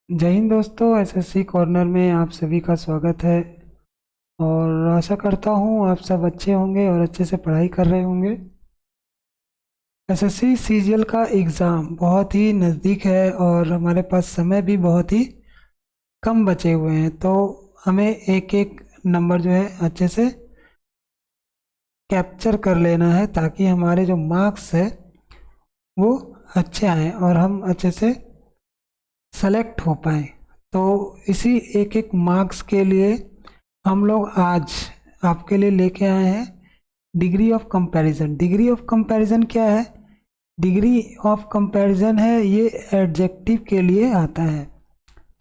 जय हिंद दोस्तों, SSC corner में आप सभी का स्वागत है। और आशा करता हूँ आप सब अच्छे होंगे और अच्छे से पढ़ाई कर रहे होंगे। एसएससी सीजीएल का एग्ज़ाम बहुत ही नज़दीक है और हमारे पास समय भी बहुत ही कम बचे हुए हैं, तो हमें एक एक नंबर जो है अच्छे से कैप्चर कर लेना है ताकि हमारे जो मार्क्स है वो अच्छे आएँ और हम अच्छे से सेलेक्ट हो पाए। तो इसी एक एक मार्क्स के लिए हम लोग आज आपके लिए लेके आए हैं degree of comparison. Degree of comparison क्या है? डिग्री ऑफ कंपैरिजन है, ये एडजेक्टिव के लिए आता है।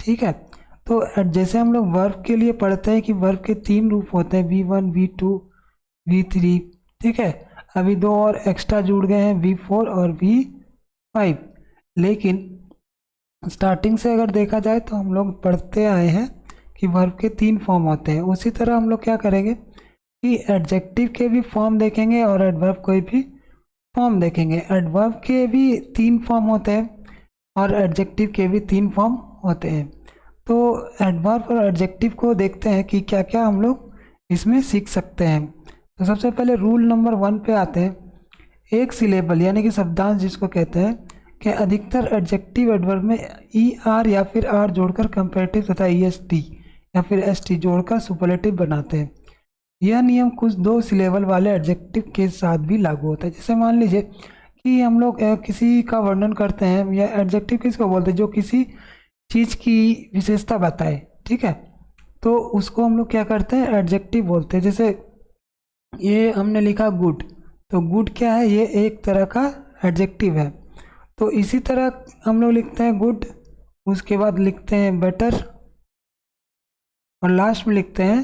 ठीक है, तो जैसे हम लोग वर्ब के लिए पढ़ते हैं कि वर्ब के 3 रूप होते हैं, V1 V2 V3। ठीक है, अभी 2 और एक्स्ट्रा जुड़ गए हैं, V4 और V5। लेकिन स्टार्टिंग से अगर देखा जाए तो हम लोग पढ़ते आए हैं कि वर्ब के 3 फॉर्म होते हैं। उसी तरह हम लोग क्या करेंगे कि एडजेक्टिव के भी फॉर्म देखेंगे और एडवर्ब के भी फॉर्म देखेंगे। एडवर्ब के भी 3 फॉर्म होते हैं और एडजेक्टिव के भी 3 फॉर्म होते हैं। तो एडवर्ब और एडजेक्टिव को देखते हैं कि क्या क्या हम लोग इसमें सीख सकते हैं। तो सबसे पहले रूल नंबर 1 पे आते हैं। एक सिलेबल यानी कि शब्दांश जिसको कहते हैं कि अधिकतर एडजेक्टिव एडवर्ब में ई आर या फिर आर जोड़कर कंपैरेटिव तथा ई एस टी या फिर एस टी जोड़कर सुपरलेटिव बनाते हैं। यह नियम कुछ 2 सिलेबल वाले एडजेक्टिव के साथ भी लागू होता है। जैसे मान लीजिए कि हम लोग किसी का वर्णन करते हैं, या एडजेक्टिव किसको बोलते हैं? जो किसी चीज़ की विशेषता बताए। ठीक है, तो उसको हम लोग क्या करते हैं? एडजेक्टिव बोलते हैं। जैसे ये हमने लिखा गुड, तो गुड क्या है? ये एक तरह का एडजेक्टिव है। तो इसी तरह हम लोग लिखते हैं गुड, उसके बाद लिखते हैं बेटर और लास्ट में लिखते हैं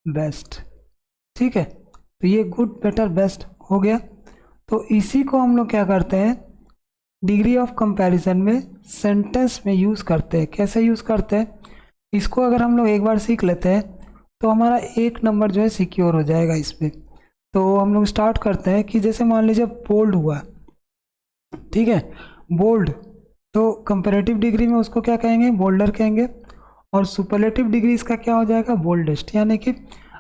बेस्ट। ठीक है, तो ये गुड बेटर बेस्ट हो गया। तो इसी को हम लोग क्या करते हैं? डिग्री ऑफ कंपैरिजन में सेंटेंस में यूज़ करते हैं। कैसे यूज़ करते हैं? इसको अगर हम लोग एक बार सीख लेते हैं तो हमारा एक नंबर जो है सिक्योर हो जाएगा इसमें। तो हम लोग स्टार्ट करते हैं कि जैसे मान लीजिए बोल्ड हुआ। ठीक है, बोल्ड, तो कंपैरेटिव डिग्री में उसको क्या कहेंगे? बोल्डर कहेंगे। और सुपरलेटिव डिग्री इसका क्या हो जाएगा? बोल्डेस्ट। यानी कि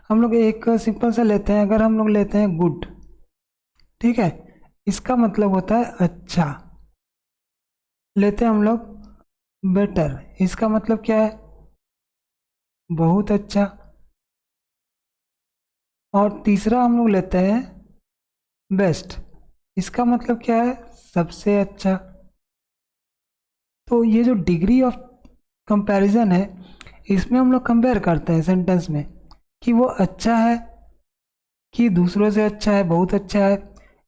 हम लोग एक सिंपल सा लेते हैं, अगर हम लोग लेते हैं गुड, ठीक है, इसका मतलब होता है अच्छा। लेते हैं हम लोग बेटर, इसका मतलब क्या है? बहुत अच्छा। और तीसरा हम लोग लेते हैं बेस्ट, इसका मतलब क्या है? सबसे अच्छा। तो ये जो डिग्री ऑफ कंपैरिजन है, इसमें हम लोग कंपेयर करते हैं सेंटेंस में कि वो अच्छा है, कि दूसरों से अच्छा है, बहुत अच्छा है,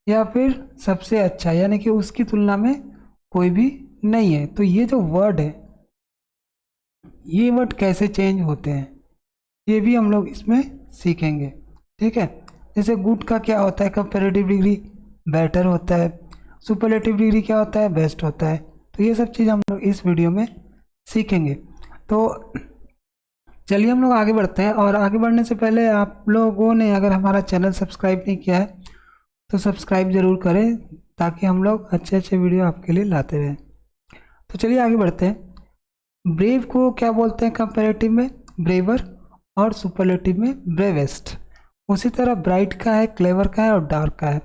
या फिर सबसे अच्छा है, यानी कि उसकी तुलना में कोई भी नहीं है। तो ये जो वर्ड है, ये वर्ड कैसे चेंज होते हैं ये भी हम लोग इसमें सीखेंगे। ठीक है, जैसे गुड का क्या होता है? कंपैरेटिव डिग्री बेटर होता है। सुपरलेटिव डिग्री क्या होता है? बेस्ट होता है। तो ये सब चीज़ हम लोग इस वीडियो में सीखेंगे। तो चलिए हम लोग आगे बढ़ते हैं। और आगे बढ़ने से पहले आप लोगों ने अगर हमारा चैनल सब्सक्राइब नहीं किया है तो सब्सक्राइब ज़रूर करें ताकि हम लोग अच्छे अच्छे वीडियो आपके लिए लाते रहें। तो चलिए आगे बढ़ते हैं। ब्रेव को क्या बोलते हैं कंपैरेटिव में? ब्रेवर। और सुपरलेटिव में ब्रेवेस्ट। उसी तरह ब्राइट का है, क्लेवर का है और डार्क का है।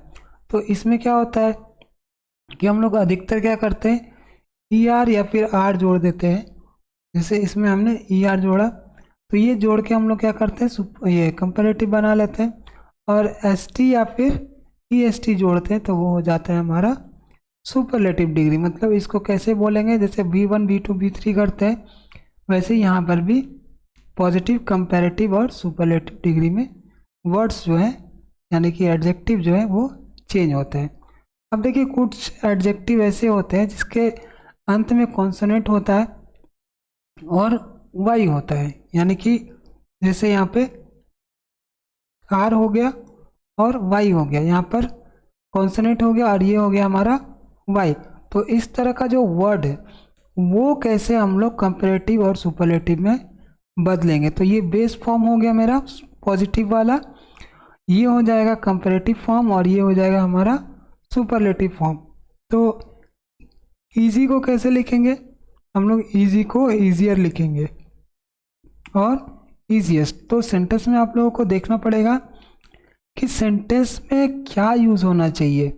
तो इसमें क्या होता है कि हम लोग अधिकतर क्या करते हैं? ई आर या फिर आर जोड़ देते हैं। जैसे इसमें हमने ई आर जोड़ा, तो ये जोड़ के हम लोग क्या करते हैं? ये कंपैरेटिव बना लेते हैं। और एस टी या फिर ई एस टी जोड़ते हैं तो वो हो जाता है हमारा सुपरलेटिव डिग्री। मतलब इसको कैसे बोलेंगे? जैसे V1 V2 V3 करते हैं, वैसे यहाँ पर भी पॉजिटिव, कंपैरेटिव और सुपरलेटिव डिग्री में वर्ड्स जो हैं यानी कि एडजेक्टिव जो है वो चेंज होते हैं। अब देखिए कुछ एडजेक्टिव ऐसे होते हैं जिसके अंत में कॉन्सोनेंट होता है और वाई होता है, यानी कि जैसे यहाँ पे आर हो गया और वाई हो गया, यहाँ पर कॉन्सोनेंट हो गया और ये हो गया हमारा वाई। तो इस तरह का जो वर्ड है वो कैसे हम लोग कंपैरेटिव और सुपरलेटिव में बदलेंगे? तो ये बेस फॉर्म हो गया मेरा पॉजिटिव वाला, ये हो जाएगा कंपैरेटिव फॉर्म और ये हो जाएगा हमारा सुपरलेटिव फॉर्म। तो इजी को कैसे लिखेंगे? हम लोग इजी को ईजियर लिखेंगे और ईजीएस्ट। तो सेंटेंस में आप लोगों को देखना पड़ेगा कि सेंटेंस में क्या यूज़ होना चाहिए,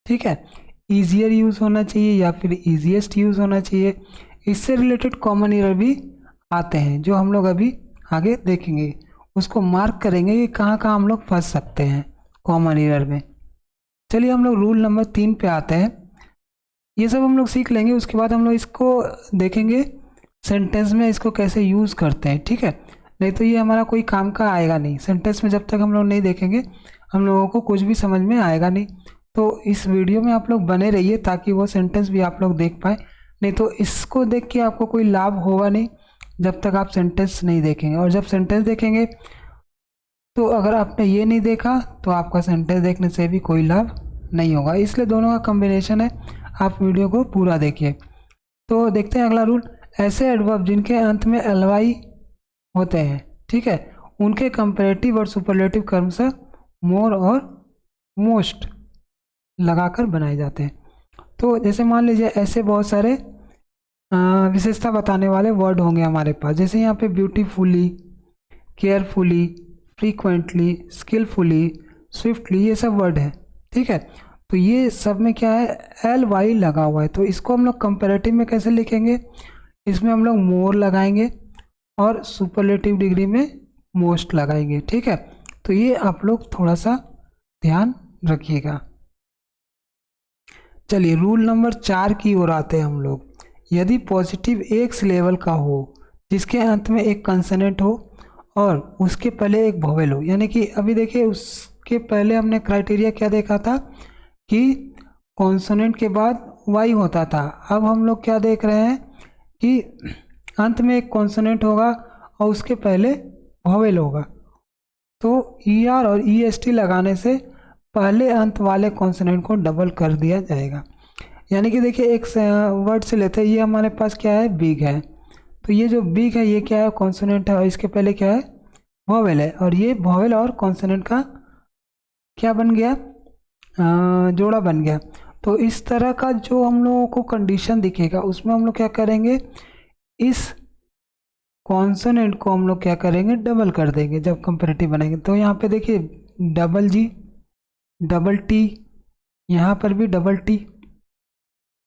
ठीक है, ईजियर यूज़ होना चाहिए या फिर ईजीएस्ट यूज़ होना चाहिए। इससे रिलेटेड कॉमन एरर भी आते हैं जो हम लोग अभी आगे देखेंगे, उसको मार्क करेंगे कि कहाँ कहाँ हम लोग फंस सकते हैं कॉमन एरर में। चलिए हम लोग रूल नंबर 3 पे आते हैं। ये सब हम लोग सीख लेंगे, उसके बाद हम लोग इसको देखेंगे सेंटेंस में इसको कैसे यूज़ करते हैं, ठीक है। नहीं तो ये हमारा कोई काम का आएगा नहीं, सेंटेंस में जब तक हम लोग नहीं देखेंगे हम लोगों को कुछ भी समझ में आएगा नहीं। तो इस वीडियो में आप लोग बने रहिए ताकि वो सेंटेंस भी आप लोग देख पाए, नहीं तो इसको देख के आपको कोई लाभ होगा नहीं जब तक आप सेंटेंस नहीं देखेंगे। और जब सेंटेंस देखेंगे तो अगर आपने ये नहीं देखा तो आपका सेंटेंस देखने से भी कोई लाभ नहीं होगा, इसलिए दोनों का कॉम्बिनेशन है। आप वीडियो को पूरा देखिए। तो देखते हैं अगला रूल। ऐसे एडवर्ब जिनके अंत में एलवाई होते हैं, ठीक है, उनके कंपैरेटिव और सुपरलेटिव कर्म से मोर और मोस्ट लगाकर बनाए जाते हैं। तो जैसे मान लीजिए ऐसे बहुत सारे विशेषता बताने वाले वर्ड होंगे हमारे पास, जैसे यहाँ पे beautifully, carefully, frequently, skilfully, swiftly, ये सब वर्ड है, ठीक है। तो ये सब में क्या है, एल वाई लगा हुआ है। तो इसको हम लोग कंपैरेटिव में कैसे लिखेंगे, इसमें हम लोग मोर लगाएंगे और सुपरलेटिव डिग्री में मोस्ट लगाएंगे, ठीक है। तो ये आप लोग थोड़ा सा ध्यान रखिएगा। चलिए रूल नंबर 4 की ओर आते हैं हम लोग। यदि पॉजिटिव एक लेवल का हो जिसके अंत में एक कंसोनेंट हो और उसके पहले एक वोवेल हो, यानी कि अभी देखिए उसके पहले हमने क्राइटेरिया क्या देखा था कि कॉन्सोनेंट के बाद वाई होता था। अब हम लोग क्या देख रहे हैं कि अंत में एक कॉन्सोनेंट होगा और उसके पहले वोवेल होगा। तो ई आर और ई एस टी लगाने से पहले अंत वाले कॉन्सोनेंट को डबल कर दिया जाएगा। यानी कि देखिए एक वर्ड से लेते हैं, ये हमारे पास क्या है, बिग है। तो ये जो बिग है ये क्या है, कॉन्सोनेंट है और इसके पहले क्या है, वोवेल है। और ये वोवेल और कॉन्सोनेंट का क्या बन गया, जोड़ा बन गया। तो इस तरह का जो हम लोगों को कंडीशन दिखेगा उसमें हम लोग क्या करेंगे, इस कॉन्सोनेंट को हम लोग क्या करेंगे, डबल कर देंगे जब कंपैरेटिव बनाएंगे। तो यहाँ पे देखिए डबल जी, डबल टी, यहाँ पर भी डबल टी,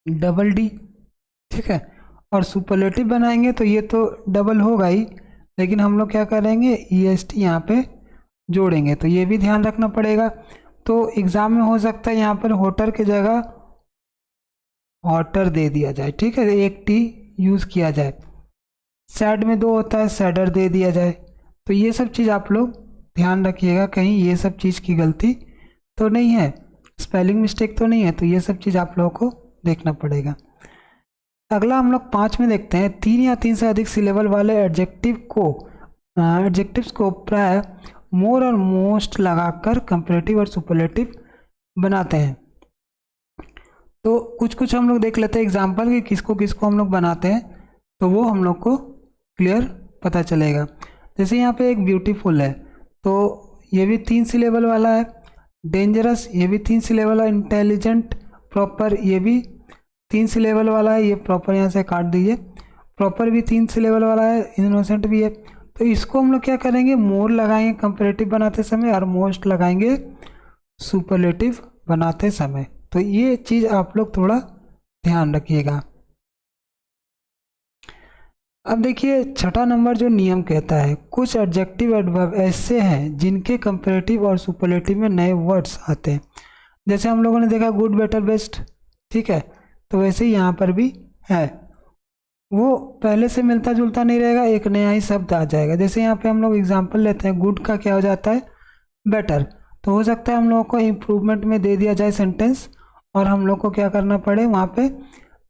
डबल डी, ठीक है। और सुपरलेटिव बनाएंगे तो ये तो डबल होगा ही, लेकिन हम लोग क्या करेंगे, ई एस टी यहाँ पे जोड़ेंगे। तो ये भी ध्यान रखना पड़ेगा। तो एग्जाम में हो सकता है यहाँ पर होटर की जगह हॉटर दे दिया जाए, ठीक है, एक टी यूज़ किया जाए। सैड में 2 होता है, सैडर दे दिया जाए। तो ये सब चीज़ आप लोग ध्यान रखिएगा, कहीं ये सब चीज़ की गलती तो नहीं है, स्पेलिंग मिस्टेक तो नहीं है। तो ये सब चीज़ आप लोगों को देखना पड़ेगा। अगला हम लोग 5 में देखते हैं। 3 या 3 से अधिक सिलेबल वाले एडजेक्टिव्स को प्राय मोर और मोस्ट लगाकर कंपैरेटिव और सुपरलेटिव बनाते हैं। तो कुछ कुछ हम लोग देख लेते हैं एग्जाम्पल कि किसको किसको हम लोग बनाते हैं, तो वो हम लोग को क्लियर पता चलेगा। जैसे यहाँ पे एक ब्यूटीफुल है तो ये भी 3 सिलेबल वाला है। डेंजरस ये भी 3 सिलेबल वाला। इंटेलिजेंट, प्रॉपर ये भी 3 सिलेबल वाला है, ये प्रॉपर यहाँ से काट दीजिए। प्रॉपर भी 3 सिलेबल वाला है, इनोसेंट भी है। तो इसको हम लोग क्या करेंगे, मोर लगाएंगे कंपैरेटिव बनाते समय और मोस्ट लगाएंगे सुपरलेटिव बनाते समय। तो ये चीज़ आप लोग थोड़ा ध्यान रखिएगा। अब देखिए छठा नंबर जो नियम कहता है, कुछ एडजेक्टिव एडवर्ब ऐसे हैं जिनके कंपैरेटिव और सुपरलेटिव में नए वर्ड्स आते हैं। जैसे हम लोगों ने देखा गुड, बेटर, बेस्ट, ठीक है। तो वैसे ही यहाँ पर भी है, वो पहले से मिलता जुलता नहीं रहेगा, एक नया ही शब्द आ जाएगा। जैसे यहाँ पे हम लोग एग्जांपल लेते हैं, गुड का क्या हो जाता है, बेटर। तो हो सकता है हम लोगों को इम्प्रूवमेंट में दे दिया जाए सेंटेंस और हम लोग को क्या करना पड़े, वहाँ पे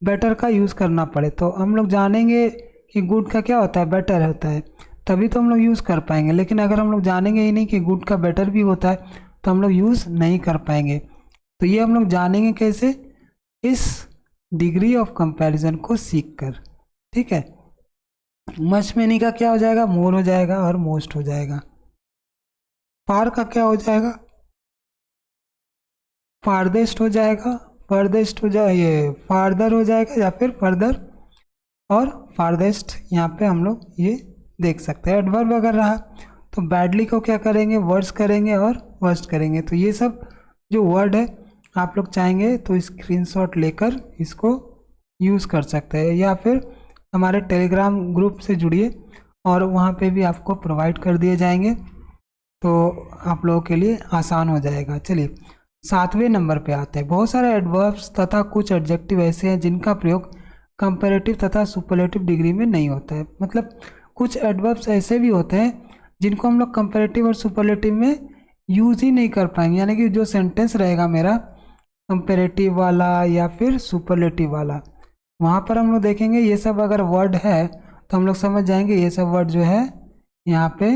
बेटर का यूज़ करना पड़े। तो हम लोग जानेंगे कि गुड का क्या होता है, बेटर होता है, तभी तो हम लोग यूज़ कर पाएंगे। लेकिन अगर हम लोग जानेंगे ही नहीं कि गुड का बेटर भी होता है तो हम लोग यूज़ नहीं कर पाएंगे। तो ये हम लोग जानेंगे कैसे, इस डिग्री ऑफ कंपैरिजन को सीख कर, ठीक है। मच में नहीं का क्या हो जाएगा, मोर हो जाएगा और मोस्ट हो जाएगा। फार का क्या हो जाएगा, फारदेस्ट हो जाएगा, फर्देस्ट हो जाए, ये फार्दर हो जाएगा या फिर फर्दर और फारदेस्ट यहाँ पे हम लोग ये देख सकते हैं। एडवर्ब अगर रहा तो बैडली को क्या करेंगे, वर्स करेंगे और वर्स्ट करेंगे। तो ये सब जो वर्ड है आप लोग चाहेंगे तो स्क्रीनशॉट लेकर इसको यूज़ कर सकते हैं, या फिर हमारे टेलीग्राम ग्रुप से जुड़िए और वहाँ पे भी आपको प्रोवाइड कर दिए जाएंगे, तो आप लोगों के लिए आसान हो जाएगा। चलिए 7वें नंबर पे आते हैं। बहुत सारे एडवर्ब्स तथा कुछ एडजेक्टिव ऐसे हैं जिनका प्रयोग कंपैरेटिव तथा सुपरलेटिव डिग्री में नहीं होता है। मतलब कुछ एडवर्ब्स ऐसे भी होते हैं जिनको हम लोग कंपैरेटिव और सुपरलेटिव में यूज़ ही नहीं कर पाएंगे, यानी कि जो सेंटेंस रहेगा मेरा कंपैरेटिव वाला या फिर सुपरलेटिव वाला, वहाँ पर हम लोग देखेंगे ये सब अगर वर्ड है तो हम लोग समझ जाएंगे ये सब वर्ड जो है यहाँ पे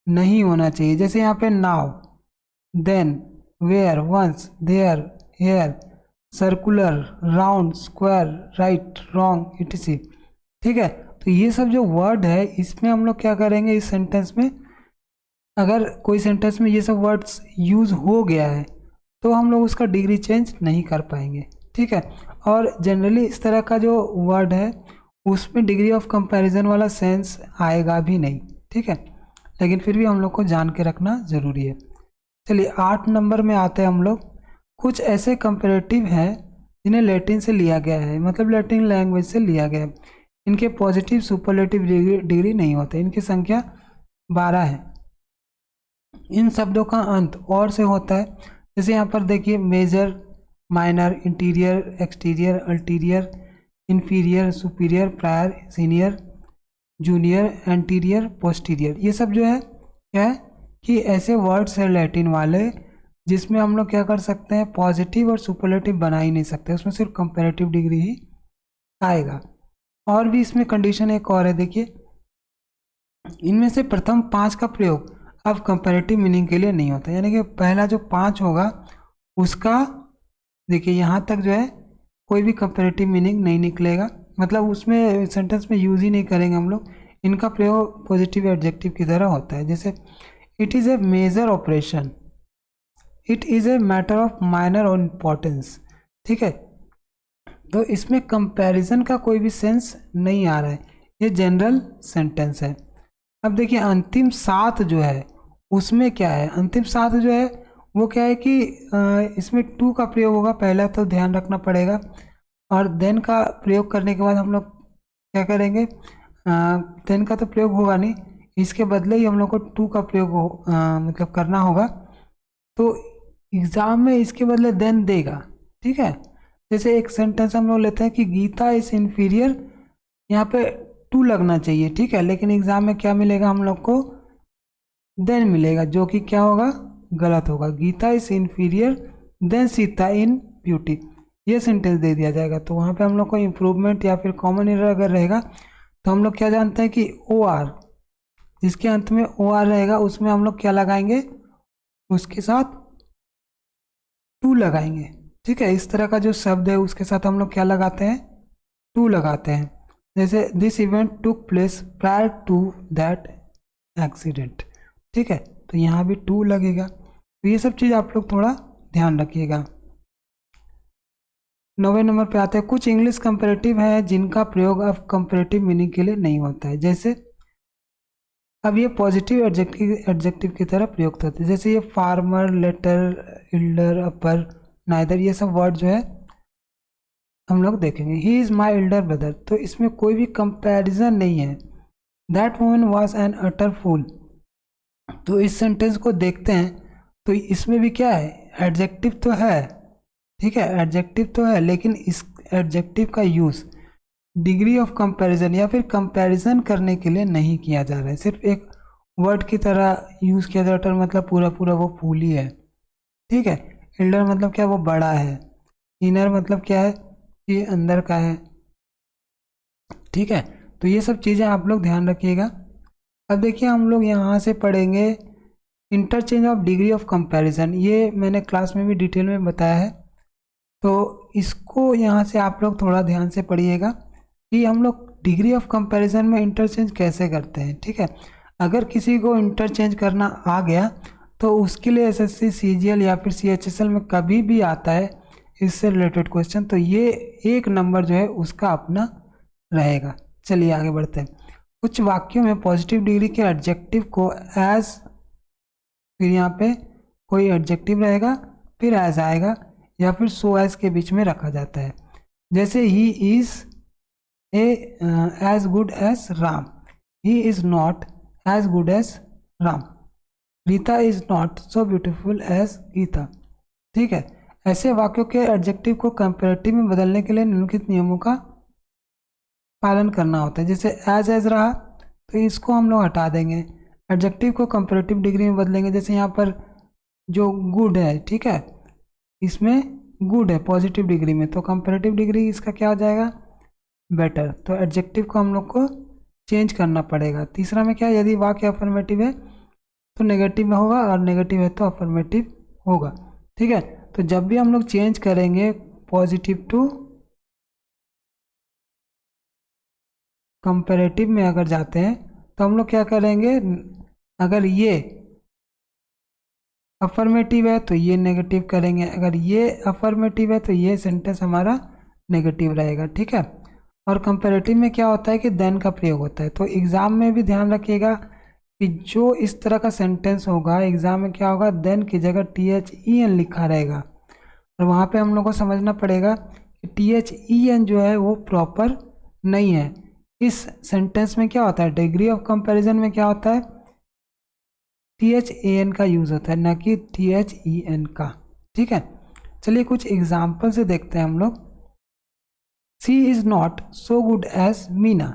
नहीं होना चाहिए। जैसे यहाँ पे now, then, where, once, there, here, circular, round, square, right, wrong, etc. ठीक है, तो ये सब जो वर्ड है इसमें हम लोग क्या करेंगे, इस सेंटेंस में अगर कोई सेंटेंस में ये सब वर्ड्स यूज़ हो गया है तो हम लोग उसका डिग्री चेंज नहीं कर पाएंगे। ठीक है, और जनरली इस तरह का जो वर्ड है उसमें डिग्री ऑफ कंपैरिजन वाला सेंस आएगा भी नहीं। ठीक है, लेकिन फिर भी हम लोग को जान के रखना ज़रूरी है। चलिए 8 नंबर में आते हैं हम लोग। कुछ ऐसे कंपैरेटिव हैं जिन्हें लैटिन से लिया गया है, मतलब लैटिन लैंग्वेज से लिया गया है। इनके पॉजिटिव सुपरलेटिव डिग्री नहीं होते। इनकी संख्या 12 है। इन शब्दों का अंत और से होता है। जैसे यहाँ पर देखिए major, minor, interior, exterior, ulterior, inferior, superior, prior, senior, junior, anterior, posterior. ये सब जो है क्या है कि ऐसे वर्ड्स हैं लैटिन वाले जिसमें हम लोग क्या कर सकते हैं, पॉजिटिव और सुपरलेटिव बना ही नहीं सकते, उसमें सिर्फ कंपैरेटिव डिग्री ही आएगा। और भी इसमें कंडीशन एक और है, देखिए इनमें से प्रथम 5 का प्रयोग अब कंपैरेटिव मीनिंग के लिए नहीं होता, यानी कि पहला जो 5 होगा उसका देखिए यहाँ तक जो है कोई भी कंपैरेटिव मीनिंग नहीं निकलेगा, मतलब उसमें सेंटेंस में यूज़ ही नहीं करेंगे हम लोग। इनका प्रयोग पॉजिटिव एडजेक्टिव की तरह होता है। जैसे it is a major operation, it is a matter of minor और इम्पोर्टेंस। ठीक है, तो इसमें कंपैरिजन का कोई भी सेंस नहीं आ रहा है, ये जनरल सेंटेंस है। अब देखिए अंतिम 7 जो है उसमें क्या है, अंतिम 7 जो है वो क्या है कि इसमें टू का प्रयोग होगा, पहला तो ध्यान रखना पड़ेगा। और देन का प्रयोग करने के बाद हम लोग क्या करेंगे, देन का तो प्रयोग होगा नहीं, इसके बदले ही हम लोग को टू का प्रयोग मतलब करना होगा। तो एग्ज़ाम में इसके बदले देन देगा। ठीक है, जैसे एक सेंटेंस हम लोग लेते हैं कि गीता इज इन्फीरियर, यहाँ पे टू लगना चाहिए। ठीक है, लेकिन एग्ज़ाम में क्या मिलेगा हम लोग को, देन मिलेगा, जो कि क्या होगा, गलत होगा। Gita is inferior than Sita in beauty, ये सेंटेंस दे दिया जाएगा। तो वहाँ पे हम लोग को इम्प्रूवमेंट या फिर कॉमन एरर अगर रहेगा तो हम लोग क्या जानते हैं कि ओ आर, जिसके अंत में ओ आर रहेगा उसमें हम लोग क्या लगाएंगे, उसके साथ टू लगाएंगे। ठीक है, इस तरह का जो शब्द है उसके साथ हम लोग क्या लगाते हैं, टू लगाते हैं। जैसे this event took place prior to that accident. ठीक है, तो यहाँ भी टू लगेगा। तो ये सब चीज़ आप लोग थोड़ा ध्यान रखिएगा। 9वें नंबर पे आते हैं। कुछ इंग्लिश कंपैरेटिव है जिनका प्रयोग अब कंपैरेटिव मीनिंग के लिए नहीं होता है। जैसे अब ये पॉजिटिव एडजेक्टिव की तरह प्रयुक्त होते हैं। जैसे ये former, latter, elder, upper, neither, ये सब वर्ड जो है हम लोग देखेंगे। He is my elder brother, तो इसमें कोई भी कंपैरिजन नहीं है। That woman was an utter fool, तो इस सेंटेंस को देखते हैं तो इसमें भी क्या है, एडजेक्टिव तो है। ठीक है, एडजेक्टिव तो है, लेकिन इस एडजेक्टिव का यूज़ डिग्री ऑफ कंपैरिजन या फिर कंपैरिजन करने के लिए नहीं किया जा रहा है, सिर्फ एक वर्ड की तरह यूज़ किया जा रहा है। मतलब पूरा पूरा वो फूल ही है। ठीक है, एल्डर मतलब क्या, वो बड़ा है। इनर मतलब क्या है, ये अंदर का है। ठीक है, तो ये सब चीज़ें आप लोग ध्यान रखिएगा। अब देखिए हम लोग यहाँ से पढ़ेंगे interchange of degree of comparison. ये मैंने क्लास में भी डिटेल में बताया है, तो इसको यहाँ से आप लोग थोड़ा ध्यान से पढ़िएगा कि हम लोग डिग्री ऑफ कंपैरिजन में इंटरचेंज कैसे करते हैं। ठीक है, अगर किसी को इंटरचेंज करना आ गया तो उसके लिए एसएससी, सीजीएल या फिर सीएचएसएल में कभी भी आता है इससे रिलेटेड क्वेश्चन, तो ये 1 नंबर जो है उसका अपना रहेगा। चलिए आगे बढ़ते हैं। कुछ वाक्यों में पॉजिटिव डिग्री के एडजेक्टिव को एज, फिर यहाँ पे कोई एडजेक्टिव रहेगा, फिर एज आएगा, या फिर सो एज के बीच में रखा जाता है। जैसे he is as good as Ram, he is not as good as Ram, Rita is not so beautiful as Gita. ठीक है, ऐसे वाक्यों के एडजेक्टिव को कंपैरेटिव में बदलने के लिए निम्नलिखित नियमों का पालन करना होता है। जैसे एज रहा तो इसको हम लोग हटा देंगे, एडजेक्टिव को कंपैरेटिव डिग्री में बदलेंगे। जैसे यहाँ पर जो गुड है, ठीक है, इसमें गुड है पॉजिटिव डिग्री में, तो कंपैरेटिव डिग्री इसका क्या हो जाएगा, बेटर। तो एडजेक्टिव को हम लोग को चेंज करना पड़ेगा। तीसरा में क्या है, यदि वाक्य अफर्मेटिव है तो नेगेटिव में होगा, और नेगेटिव है तो अफर्मेटिव होगा। ठीक है, तो जब भी हम लोग चेंज करेंगे पॉजिटिव टू कंपैरेटिव में अगर जाते हैं तो हम लोग क्या करेंगे, अगर ये अफर्मेटिव है तो ये नेगेटिव करेंगे, अगर ये अफर्मेटिव है तो ये सेंटेंस हमारा नेगेटिव रहेगा। ठीक है, और कंपैरेटिव में क्या होता है कि देन का प्रयोग होता है। तो एग्जाम में भी ध्यान रखिएगा कि जो इस तरह का सेंटेंस होगा एग्जाम में क्या होगा, देन की जगह THEN लिखा रहेगा, और वहाँ पे हम लोग को समझना पड़ेगा कि THEN जो है वो प्रॉपर नहीं है। इस सेंटेंस में क्या होता है, डिग्री ऑफ कंपैरिजन में क्या होता है, THAN का यूज होता है, ना कि THEN का। ठीक है, चलिए कुछ एग्जाम्पल से देखते हैं हम लोग। She is not so good as Meena,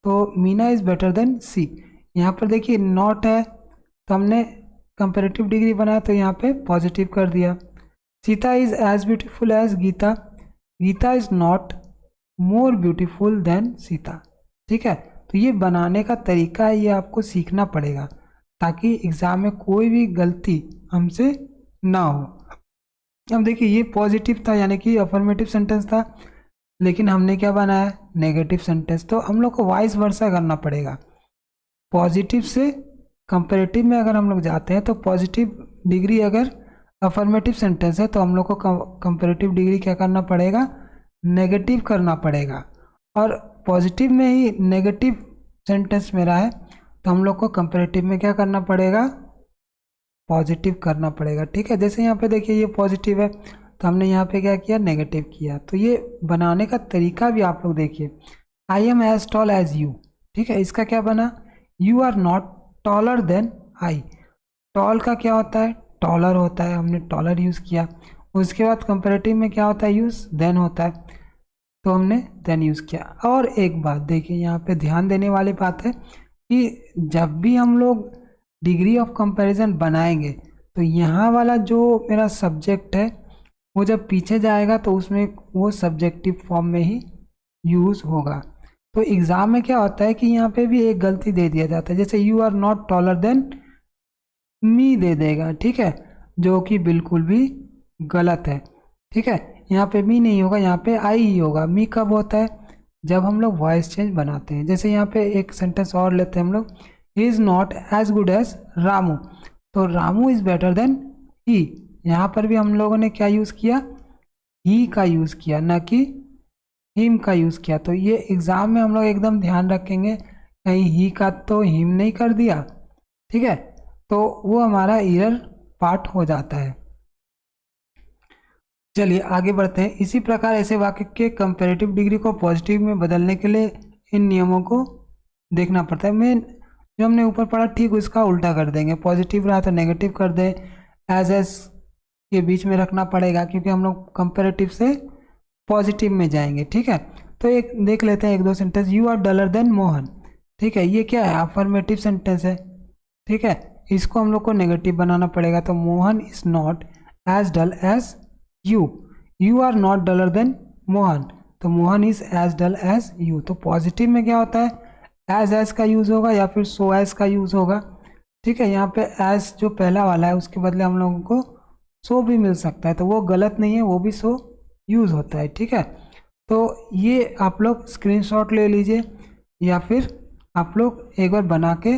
तो Meena is better than she. यहाँ पर देखिए नॉट है तो हमने कंपैरेटिव डिग्री बनाया तो यहाँ पे पॉजिटिव कर दिया। Sita is as beautiful as Gita, Gita is not more beautiful than Sita. ठीक है, तो ये बनाने का तरीका है, ये आपको सीखना पड़ेगा ताकि एग्जाम में कोई भी गलती हमसे ना हो। अब देखिए ये पॉजिटिव था यानी कि अफर्मेटिव सेंटेंस था, लेकिन हमने क्या बनाया, नेगेटिव सेंटेंस। तो हम लोग को वाइस वर्सा करना पड़ेगा, पॉजिटिव से कंपैरेटिव में अगर हम लोग जाते हैं तो पॉजिटिव डिग्री अगर अफर्मेटिव सेंटेंस है तो हम लोग को कंपैरेटिव डिग्री क्या करना पड़ेगा, नेगेटिव करना पड़ेगा। और पॉजिटिव में ही नेगेटिव सेंटेंस मेरा है तो हम लोग को कंपैरेटिव में क्या करना पड़ेगा, पॉजिटिव करना पड़ेगा। ठीक है, जैसे यहाँ पे देखिए ये पॉजिटिव है तो हमने यहाँ पे क्या किया, नेगेटिव किया। तो ये बनाने का तरीका भी आप लोग देखिए, I am as tall as you. ठीक है, इसका क्या बना, you are not taller than I. Tall का क्या होता है, टॉलर होता है, हमने टॉलर यूज़ किया। उसके बाद कंपैरेटिव में क्या होता है, यूज़ देन होता है, तो हमने देन यूज़ किया। और एक बात देखिए यहाँ पे ध्यान देने वाली बात है कि जब भी हम लोग डिग्री ऑफ कंपैरिजन बनाएंगे तो यहाँ वाला जो मेरा सब्जेक्ट है वो जब पीछे जाएगा तो उसमें वो सब्जेक्टिव फॉर्म में ही यूज़ होगा। तो एग्ज़ाम में क्या होता है कि यहाँ पे भी एक गलती दे दिया जाता है, जैसे you are not taller than me दे देगा। ठीक है, जो कि बिल्कुल भी गलत है। ठीक है, यहाँ पे मी नहीं होगा, यहाँ पे आई ही होगा। मी कब होता है, जब हम लोग वॉइस चेंज बनाते हैं। जैसे यहाँ पे एक सेंटेंस और लेते हैं हम लोग, he is not as good as Ramu, तो Ramu is better than he. यहाँ पर भी हम लोगों ने क्या यूज़ किया, ही का यूज़ किया, ना कि हिम का यूज़ किया। तो ये एग्ज़ाम में हम लोग एकदम ध्यान रखेंगे कहीं ही का तो हिम नहीं कर दिया। ठीक है, तो वो हमारा एरर पार्ट हो जाता है। चलिए आगे बढ़ते हैं। इसी प्रकार ऐसे वाक्य के कंपैरेटिव डिग्री को पॉजिटिव में बदलने के लिए इन नियमों को देखना पड़ता है। मेन जो हमने ऊपर पढ़ा ठीक उसका उल्टा कर देंगे, पॉजिटिव रहा तो नेगेटिव कर दें, एज के बीच में रखना पड़ेगा क्योंकि हम लोग कंपैरेटिव से पॉजिटिव में जाएंगे। ठीक है, तो एक देख लेते हैं एक दो sentence. You are duller than Mohan. ठीक है, ये क्या है, अफर्मेटिव सेंटेंस है। ठीक है, इसको हम लोग को नेगेटिव बनाना पड़ेगा, तो Mohan is not as dull as you. You are not duller than Mohan, तो Mohan is as dull as you. तो पॉजिटिव में क्या होता है, एज का यूज़ होगा या फिर सो एज का यूज़ होगा। ठीक है, यहाँ पे एज जो पहला वाला है उसके बदले हम लोगों को सो भी मिल सकता है, तो वो गलत नहीं है, वो भी सो यूज़ होता है। ठीक है, तो ये आप लोग स्क्रीनशॉट ले लीजिए या फिर आप लोग एक बार बना के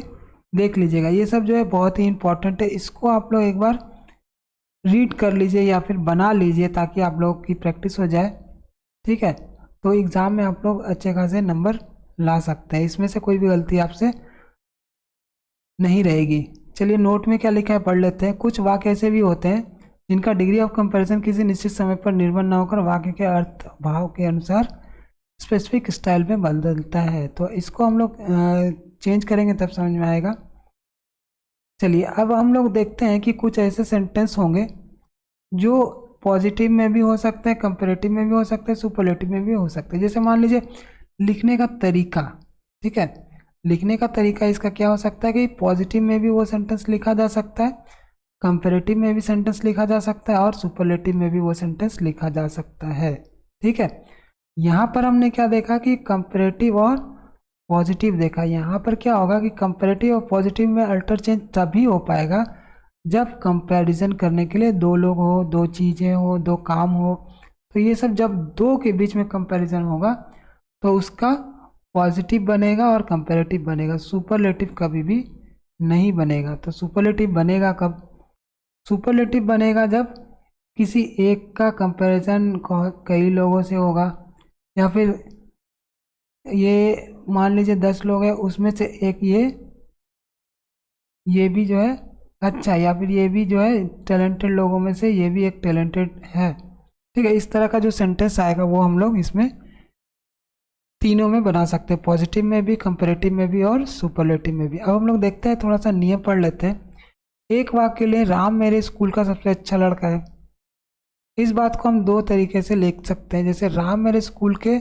देख लीजिएगा। ये सब जो है बहुत ही इम्पोर्टेंट है, इसको आप लोग एक बार रीड कर लीजिए या फिर बना लीजिए ताकि आप लोगों की प्रैक्टिस हो जाए। ठीक है, तो एग्ज़ाम में आप लोग अच्छे खासे नंबर ला सकते हैं, इसमें से कोई भी गलती आपसे नहीं रहेगी। चलिए नोट में क्या लिखा है पढ़ लेते हैं। कुछ वाक्य ऐसे भी होते हैं जिनका डिग्री ऑफ कंपैरिजन किसी निश्चित समय पर निर्भर न होकर वाक्य के अर्थ भाव के अनुसार स्पेसिफिक स्टाइल में बदलता है। तो इसको हम लोग चेंज करेंगे तब समझ में आएगा। चलिए अब हम लोग देखते हैं कि कुछ ऐसे सेंटेंस होंगे जो पॉजिटिव में भी हो सकते हैं, कंपैरेटिव में भी हो सकते हैं, सुपरलेटिव में भी हो सकते हैं। जैसे मान लीजिए लिखने का तरीका, ठीक है, लिखने का तरीका इसका क्या हो सकता है कि पॉजिटिव में भी वो सेंटेंस लिखा जा सकता है, कंपैरेटिव में भी सेंटेंस लिखा जा सकता है और सुपरलेटिव में भी वो सेंटेंस लिखा जा सकता है। ठीक है, यहाँ पर हमने क्या देखा कि कंपैरेटिव और पॉजिटिव देखा। यहाँ पर क्या होगा कि कंपैरेटिव और पॉजिटिव में अल्टर चेंज तभी हो पाएगा जब कंपैरिजन करने के लिए दो लोग हो, दो चीज़ें हो, दो काम हो। तो ये सब जब दो के बीच में कंपैरिजन होगा तो उसका पॉजिटिव बनेगा और कंपैरेटिव बनेगा, सुपरलेटिव कभी भी नहीं बनेगा। तो सुपरलेटिव बनेगा कब? सुपरलेटिव बनेगा जब किसी एक का कंपैरिजन कई लोगों से होगा, या फिर ये मान लीजिए 10 लोग हैं उसमें से एक ये भी जो है अच्छा, या फिर ये भी जो है टैलेंटेड लोगों में से ये भी एक टैलेंटेड है। ठीक है, इस तरह का जो सेंटेंस आएगा वो हम लोग इसमें तीनों में बना सकते हैं, पॉजिटिव में भी, कंपैरेटिव में भी और सुपरलेटिव में भी। अब हम लोग देखते हैं, थोड़ा सा नियम पढ़ लेते हैं। एक वाक्य के लिए राम मेरे स्कूल का सबसे अच्छा लड़का है। इस बात को हम दो तरीके से लिख सकते हैं, जैसे राम मेरे स्कूल के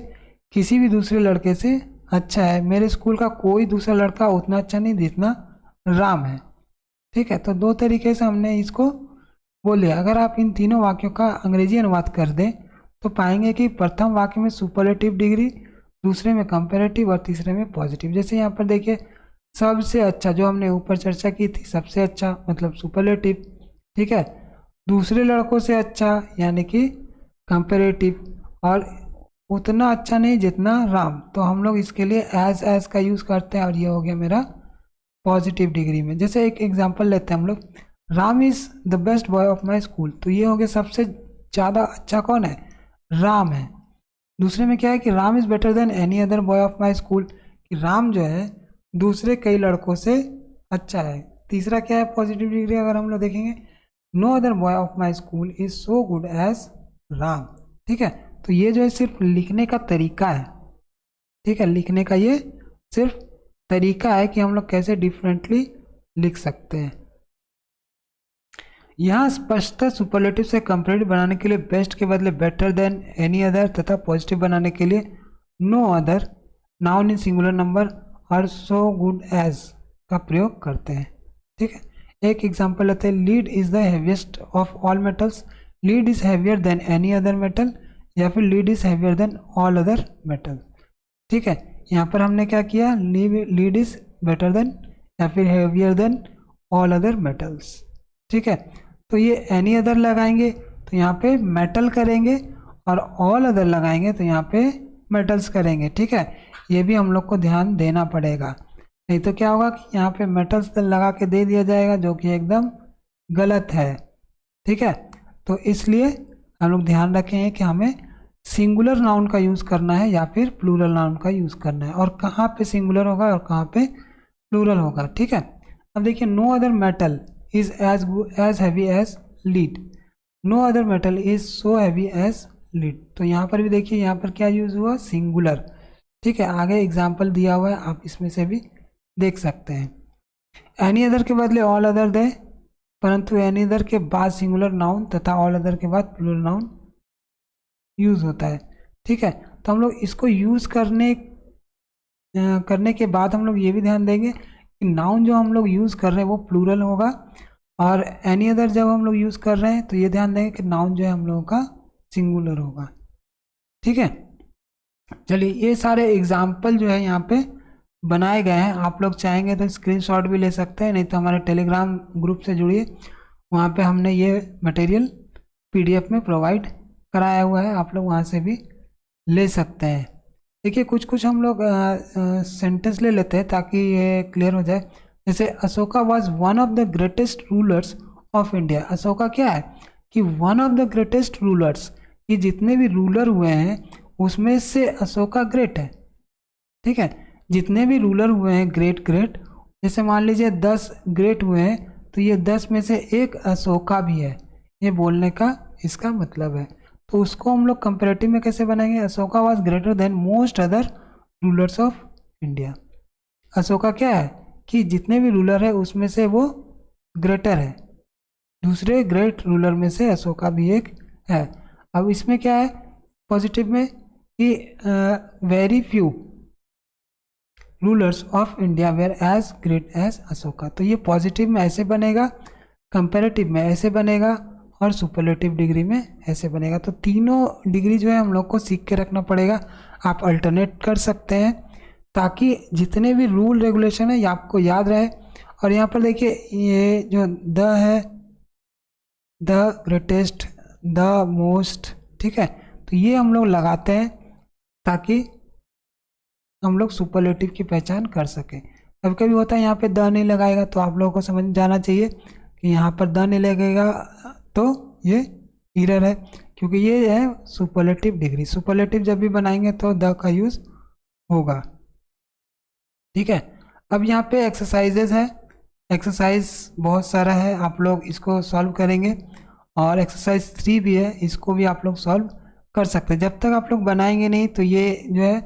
किसी भी दूसरे लड़के से अच्छा है। मेरे स्कूल का कोई दूसरा लड़का उतना अच्छा नहीं जितना राम है। ठीक है, तो दो तरीके से हमने इसको बोले। अगर आप इन तीनों वाक्यों का अंग्रेजी अनुवाद कर दें तो पाएंगे कि प्रथम वाक्य में सुपरलेटिव डिग्री, दूसरे में कंपैरेटिव और तीसरे में पॉजिटिव। जैसे यहाँ पर देखिए सबसे अच्छा, जो हमने ऊपर चर्चा की थी, सबसे अच्छा मतलब सुपरलेटिव। ठीक है, दूसरे लड़कों से अच्छा यानी कि कंपैरेटिव, और उतना अच्छा नहीं जितना राम, तो हम लोग इसके लिए एज का यूज़ करते हैं और ये हो गया मेरा पॉजिटिव डिग्री में। जैसे एक एग्जांपल लेते हैं हम लोग, Ram is the best boy of my school. तो ये हो गया सबसे ज़्यादा अच्छा कौन है? राम है। दूसरे में क्या है कि Ram is better than any other boy of my school, कि राम जो है दूसरे कई लड़कों से अच्छा है। तीसरा क्या है पॉजिटिव डिग्री, अगर हम लोग देखेंगे, no other boy of my school is so good as Ram. ठीक है, तो ये जो है सिर्फ लिखने का तरीका है। ठीक है, लिखने का ये सिर्फ तरीका है कि हम लोग कैसे डिफरेंटली लिख सकते हैं। यहाँ स्पष्टता सुपरलेटिव से कंपैरेटिव बनाने के लिए बेस्ट के बदले बेटर देन एनी अदर, तथा पॉजिटिव बनाने के लिए no other, noun in singular number और सो गुड एज का प्रयोग करते हैं। ठीक है, एक एग्जांपल लेते हैं, lead is the heaviest of all metals. Lead is heavier than any other metal, या फिर lead is heavier than all other metal. ठीक है, यहाँ पर हमने क्या किया, लीड इज बेटर देन या फिर heavier than all other metals. ठीक है, तो ये एनी अदर लगाएंगे तो यहाँ पे मेटल करेंगे, और ऑल अदर लगाएंगे तो यहाँ पे मेटल्स करेंगे। ठीक है, ये भी हम लोग को ध्यान देना पड़ेगा, नहीं तो क्या होगा कि यहाँ पे मेटल्स लगा के दे दिया जाएगा जो कि एकदम गलत है। ठीक है, तो इसलिए हम लोग ध्यान रखें कि हमें सिंगुलर नाउन का यूज़ करना है या फिर प्लूरल नाउन का यूज़ करना है, और कहाँ पे सिंगुलर होगा और कहाँ पे प्लूरल होगा। ठीक है, अब देखिए, no other metal is as heavy as lead, no other metal is so heavy as lead. तो यहाँ पर भी देखिए, यहाँ पर क्या यूज़ हुआ, सिंगुलर। ठीक है, आगे एग्जाम्पल दिया हुआ है, आप इसमें से भी देख सकते हैं। एनी अदर के बदले ऑल अदर दे, परंतु एनी अदर के बाद सिंगुलर नाउन तथा ऑल अदर के बाद प्लूरल नाउन यूज़ होता है। ठीक है, तो हम लोग इसको यूज़ करने के बाद हम लोग ये भी ध्यान देंगे कि नाउन जो हम लोग यूज़ कर रहे हैं वो प्लूरल होगा, और एनी अदर जब हम लोग यूज़ कर रहे हैं तो ये ध्यान देंगे कि नाउन जो है हम लोगों का सिंगुलर होगा। ठीक है, चलिए ये सारे एग्जाम्पल जो है यहाँ पे बनाए गए हैं। आप लोग चाहेंगे तो स्क्रीनशॉट भी ले सकते हैं, नहीं तो हमारे टेलीग्राम ग्रुप से जुड़िए, वहाँ पे हमने ये मटेरियल PDF में प्रोवाइड कराया हुआ है, आप लोग वहाँ से भी ले सकते हैं। देखिए कुछ हम लोग सेंटेंस ले लेते हैं ताकि ये क्लियर हो जाए। जैसे Ashoka was one of the greatest rulers of India. Ashoka क्या है कि one of the greatest rulers, ये जितने भी रूलर हुए हैं उसमें से अशोका ग्रेट है। ठीक है, जितने भी रूलर हुए हैं ग्रेट ग्रेट, जैसे मान लीजिए 10 ग्रेट हुए हैं तो ये 10 में से एक अशोका भी है, ये बोलने का इसका मतलब है। तो उसको हम लोग कंपेरेटिव में कैसे बनाएंगे, Ashoka was greater than most other rulers of India. Ashoka क्या है कि जितने भी रूलर है उसमें से वो ग्रेटर है, दूसरे ग्रेट रूलर में से अशोका भी एक है। अब इसमें क्या है पॉजिटिव में कि very few rulers of India were as great as Ashoka. तो ये पॉजिटिव में ऐसे बनेगा, कंपेरेटिव में ऐसे बनेगा और सुपरलेटिव डिग्री में ऐसे बनेगा। तो तीनों डिग्री जो है हम लोग को सीख के रखना पड़ेगा। आप अल्टरनेट कर सकते हैं ताकि जितने भी रूल रेगुलेशन है ये आपको याद रहे। और यहाँ पर देखिए ये जो द है, द ग्रेटेस्ट, द मोस्ट, ठीक है, तो ये हम लोग लगाते हैं ताकि हम लोग सुपरलेटिव की पहचान कर सकें। कभी कभी होता है यहाँ पे द नहीं लगाएगा, तो आप लोगों को समझ जाना चाहिए कि यहाँ पर द नहीं लगेगा तो ये एरर है, क्योंकि ये है सुपरलेटिव डिग्री। सुपरलेटिव जब भी बनाएंगे तो द का यूज़ होगा। ठीक है, अब यहाँ पे एक्सरसाइजेज है, एक्सरसाइज बहुत सारा है, आप लोग इसको सॉल्व करेंगे। और एक्सरसाइज 3 भी है, इसको भी आप लोग सॉल्व कर सकते हैं। जब तक आप लोग बनाएंगे नहीं तो ये जो है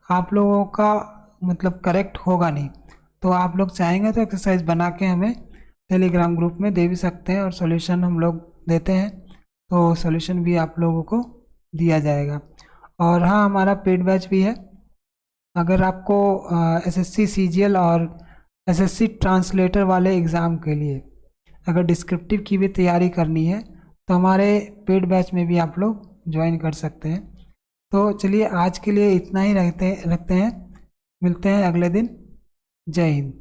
आप लोगों का मतलब करेक्ट होगा नहीं। तो आप लोग चाहेंगे तो एक्सरसाइज बना के हमें टेलीग्राम ग्रुप में दे भी सकते हैं और सॉल्यूशन हम लोग देते हैं, तो सॉल्यूशन भी आप लोगों को दिया जाएगा। और हाँ, हमारा पेड बैच भी है। अगर आपको एसएससी सीजीएल और एसएससी ट्रांसलेटर वाले एग्ज़ाम के लिए अगर डिस्क्रिप्टिव की भी तैयारी करनी है तो हमारे पेड बैच में भी आप लोग ज्वाइन कर सकते हैं। तो चलिए आज के लिए इतना ही रखते हैं, मिलते हैं अगले दिन। जय हिंद।